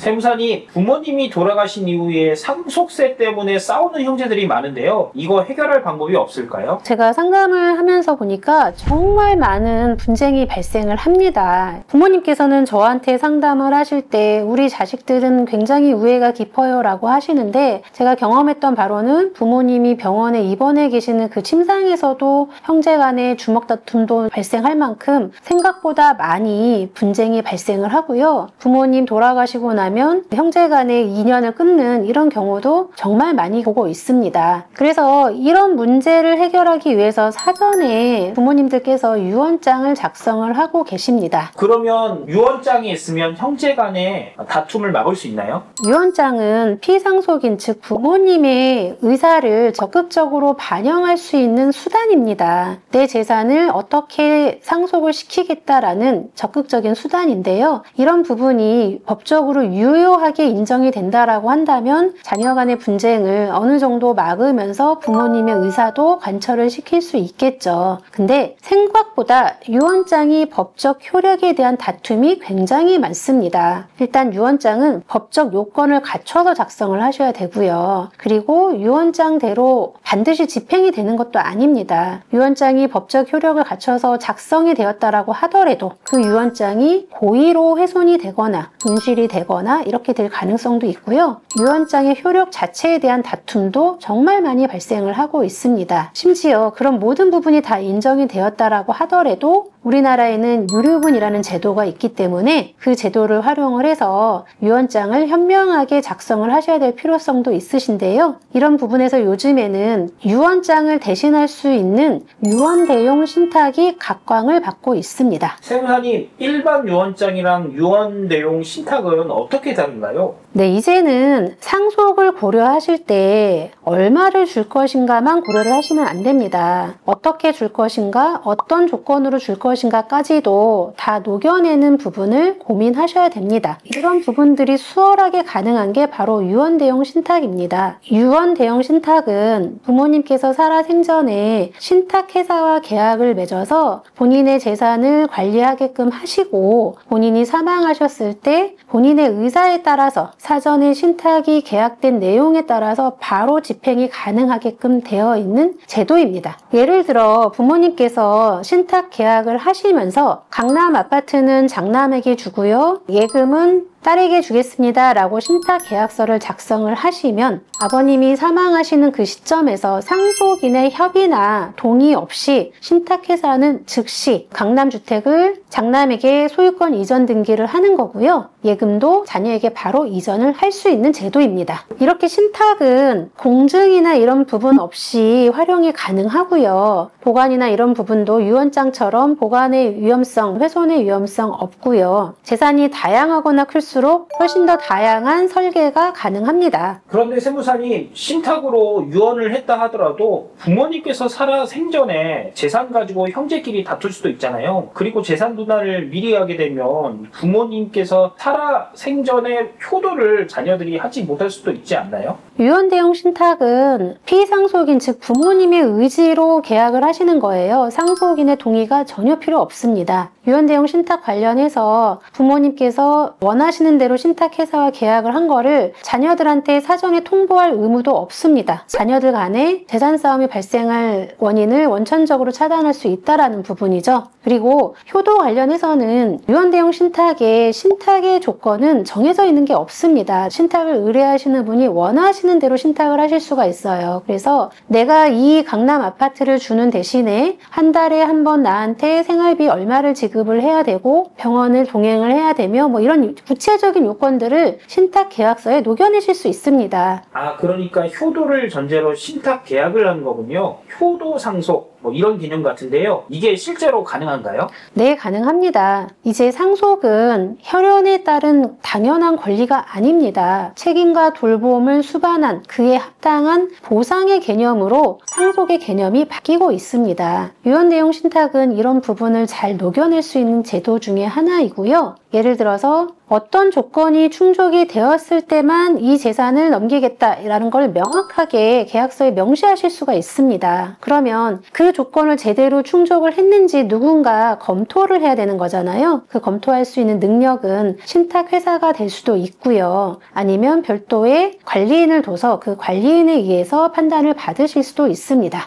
세무사님, 부모님이 돌아가신 이후에 상속세 때문에 싸우는 형제들이 많은데요. 이거 해결할 방법이 없을까요? 제가 상담을 하면서 보니까 정말 많은 분쟁이 발생을 합니다. 부모님께서는 저한테 상담을 하실 때 우리 자식들은 굉장히 우애가 깊어요 라고 하시는데, 제가 경험했던 바로는 부모님이 병원에 입원해 계시는 그 침상에서도 형제 간의 주먹 다툼도 발생할 만큼 생각보다 많이 분쟁이 발생을 하고요. 부모님 돌아가시고 나면 형제 간의 인연을 끊는 이런 경우도 정말 많이 보고 있습니다. 그래서 이런 문제를 해결하기 위해서 사전에 부모님들께서 유언장을 작성을 하고 계십니다. 그러면 유언장이 있으면 형제 간의 다툼을 막을 수 있나요? 유언장은 피상속인, 즉 부모님의 의사를 적극적으로 반영할 수 있는 수단입니다. 내 재산을 어떻게 상속을 시키겠다라는 적극적인 수단인데요. 이런 부분이 법적으로 유효하게 인정이 된다라고 한다면 자녀 간의 분쟁을 어느 정도 막으면서 부모님의 의사도 관철을 시킬 수 있겠죠. 근데 생각보다 유언장이 법적 효력에 대한 다툼이 굉장히 많습니다. 일단 유언장은 법적 요건을 갖춰서 작성을 하셔야 되고요. 그리고 유언장대로 반드시 집행이 되는 것도 아닙니다. 유언장이 법적 효력을 갖춰서 작성이 되었다라고 하더라도 그 유언장이 고의로 훼손이 되거나 분실이 되거나 이렇게 될 가능성도 있고요. 유언장의 효력 자체에 대한 다툼도 정말 많이 발생을 하고 있습니다. 심지어 그런 모든 부분이 다 인정이 되었다라고 하더라도 우리나라에는 유류분이라는 제도가 있기 때문에 그 제도를 활용을 해서 유언장을 현명하게 작성을 하셔야 될 필요성도 있으신데요. 이런 부분에서 요즘에는 유언장을 대신할 수 있는 유언대용 신탁이 각광을 받고 있습니다. 세무사님, 일반 유언장이랑 유언대용 신탁은 어떻게 다른가요? 네, 이제는 상속을 고려하실 때 얼마를 줄 것인가만 고려를 하시면 안 됩니다. 어떻게 줄 것인가, 어떤 조건으로 줄 것인가까지도 다 녹여내는 부분을 고민하셔야 됩니다. 이런 부분들이 수월하게 가능한 게 바로 유언대용 신탁입니다. 유언대용 신탁은 부모님께서 살아 생전에 신탁회사와 계약을 맺어서 본인의 재산을 관리하게끔 하시고, 본인이 사망하셨을 때 본인의 의사에 따라서 사전에 신탁이 계약된 내용에 따라서 바로 집행이 가능하게끔 되어 있는 제도입니다. 예를 들어 부모님께서 신탁 계약을 하시면서 강남 아파트는 장남에게 주고요, 예금은 딸에게 주겠습니다 라고 신탁 계약서를 작성을 하시면 아버님이 사망하시는 그 시점에서 상속인의 협의나 동의 없이 신탁회사는 즉시 강남주택을 장남에게 소유권 이전 등기를 하는 거고요. 예금도 자녀에게 바로 이전을 할 수 있는 제도입니다. 이렇게 신탁은 공증이나 이런 부분 없이 활용이 가능하고요. 보관이나 이런 부분도 유언장처럼 보관의 위험성, 훼손의 위험성 없고요. 재산이 다양하거나 클수록 훨씬 더 다양한 설계가 가능합니다. 그런데 세무사님, 신탁으로 유언을 했다 하더라도 부모님께서 살아 생전에 재산 가지고 형제끼리 다툴 수도 있잖아요. 그리고 재산 분할을 미리 하게 되면 부모님께서 살아 생전에 효도를 자녀들이 하지 못할 수도 있지 않나요? 유언대용 신탁은 피상속인, 즉 부모님의 의지로 계약을 하시는 거예요. 상속인의 동의가 전혀 필요 없습니다. 유언대용 신탁 관련해서 부모님께서 원하시는 대로 신탁회사와 계약을 한 거를 자녀들한테 사전에 통보할 의무도 없습니다. 자녀들 간에 재산 싸움이 발생할 원인을 원천적으로 차단할 수 있다는 부분이죠. 그리고 효도 관련해서는 유언대용 신탁의 조건은 정해져 있는 게 없습니다. 신탁을 의뢰하시는 분이 원하시는 대로 신탁을 하실 수가 있어요. 그래서 내가 이 강남 아파트를 주는 대신에 한 달에 한 번 나한테 생활비 얼마를 지급을 해야 되고 병원을 동행을 해야 되며 뭐 이런 구체적인 요건들을 신탁 계약서에 녹여내실 수 있습니다. 아, 그러니까 효도를 전제로 신탁 계약을 하는 거군요. 효도 상속 뭐 이런 개념 같은데요. 이게 실제로 가능한가요? 네, 가능합니다. 이제 상속은 혈연에 따른 당연한 권리가 아닙니다. 책임과 돌봄을 수반한 그에 합당한 보상의 개념으로 상속의 개념이 바뀌고 있습니다. 유언대용 신탁은 이런 부분을 잘 녹여낼 수 있는 제도 중에 하나이고요. 예를 들어서 어떤 조건이 충족이 되었을 때만 이 재산을 넘기겠다라는 걸 명확하게 계약서에 명시하실 수가 있습니다. 그러면 그 조건을 제대로 충족을 했는지 누군가 검토를 해야 되는 거잖아요. 그 검토할 수 있는 능력은 신탁회사가 될 수도 있고요. 아니면 별도의 관리인을 둬서 그 관리인에 의해서 판단을 받으실 수도 있습니다.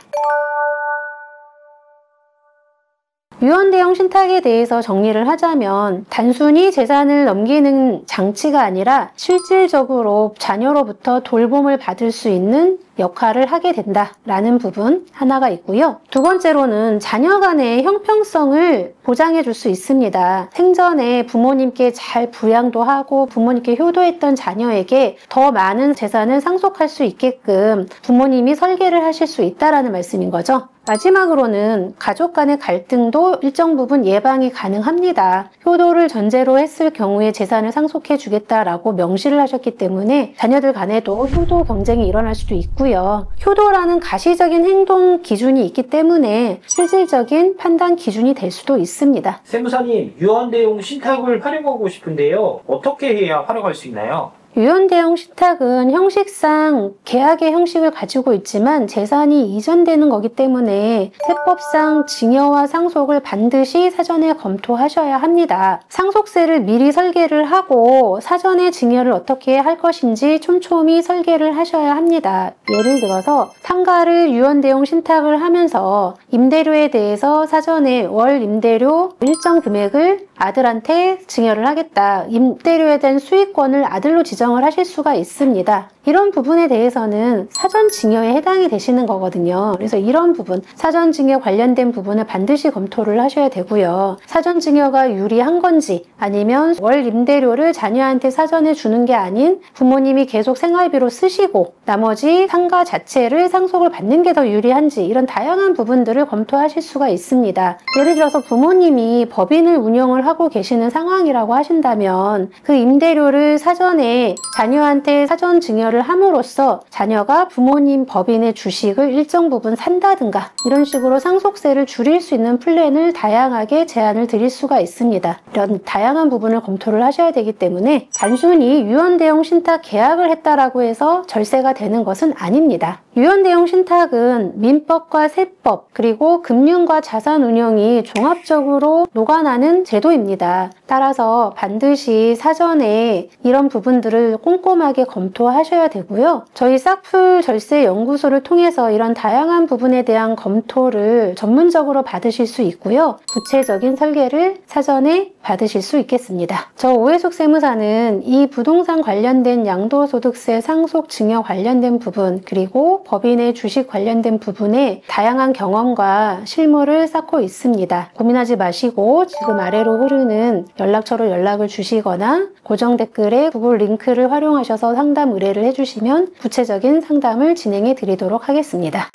유언대용 신탁에 대해서 정리를 하자면 단순히 재산을 넘기는 장치가 아니라 실질적으로 자녀로부터 돌봄을 받을 수 있는 역할을 하게 된다라는 부분 하나가 있고요. 두 번째로는 자녀 간의 형평성을 보장해 줄 수 있습니다. 생전에 부모님께 잘 부양도 하고 부모님께 효도했던 자녀에게 더 많은 재산을 상속할 수 있게끔 부모님이 설계를 하실 수 있다라는 말씀인 거죠. 마지막으로는 가족 간의 갈등도 일정 부분 예방이 가능합니다. 효도를 전제로 했을 경우에 재산을 상속해 주겠다라고 명시를 하셨기 때문에 자녀들 간에도 효도 경쟁이 일어날 수도 있고요. 효도라는 가시적인 행동 기준이 있기 때문에 실질적인 판단 기준이 될 수도 있습니다. 세무사님, 유언대용 신탁을 활용하고 싶은데요. 어떻게 해야 활용할 수 있나요? 유언대용 신탁은 형식상 계약의 형식을 가지고 있지만 재산이 이전되는 거기 때문에 세법상 증여와 상속을 반드시 사전에 검토하셔야 합니다. 상속세를 미리 설계를 하고 사전에 증여를 어떻게 할 것인지 촘촘히 설계를 하셔야 합니다. 예를 들어서 상가를 유언대용 신탁을 하면서 임대료에 대해서 사전에 월 임대료 일정 금액을 아들한테 증여를 하겠다. 임대료에 대한 수익권을 아들로 지정을 하실 수가 있습니다. 이런 부분에 대해서는 사전 증여에 해당이 되시는 거거든요. 그래서 이런 부분, 사전 증여 관련된 부분을 반드시 검토를 하셔야 되고요. 사전 증여가 유리한 건지 아니면 월 임대료를 자녀한테 사전에 주는 게 아닌 부모님이 계속 생활비로 쓰시고 나머지 상가 자체를 상속을 받는 게 더 유리한지 이런 다양한 부분들을 검토하실 수가 있습니다. 예를 들어서 부모님이 법인을 운영을 하고 계시는 상황이라고 하신다면 그 임대료를 사전에 자녀한테 사전 증여를 함으로써 자녀가 부모님 법인의 주식을 일정 부분 산다든가 이런 식으로 상속세를 줄일 수 있는 플랜을 다양하게 제안을 드릴 수가 있습니다. 이런 다양한 부분을 검토를 하셔야 되기 때문에 단순히 유언대용 신탁 계약을 했다라고 해서 절세가 되는 것은 아닙니다. 유언대용 신탁은 민법과 세법 그리고 금융과 자산운용이 종합적으로 녹아나는 제도입니다. 따라서 반드시 사전에 이런 부분들을 꼼꼼하게 검토하셔야 되고요. 저희 싹풀 절세 연구소를 통해서 이런 다양한 부분에 대한 검토를 전문적으로 받으실 수 있고요. 구체적인 설계를 사전에 받으실 수 있겠습니다. 저 오해숙 세무사는 이 부동산 관련된 양도소득세 상속 증여 관련된 부분 그리고 법인의 주식 관련된 부분에 다양한 경험과 실무를 쌓고 있습니다. 고민하지 마시고 지금 아래로 흐르는 연락처로 연락을 주시거나 고정 댓글에 구글 링크를 활용하셔서 상담 의뢰를 해주시면 구체적인 상담을 진행해 드리도록 하겠습니다.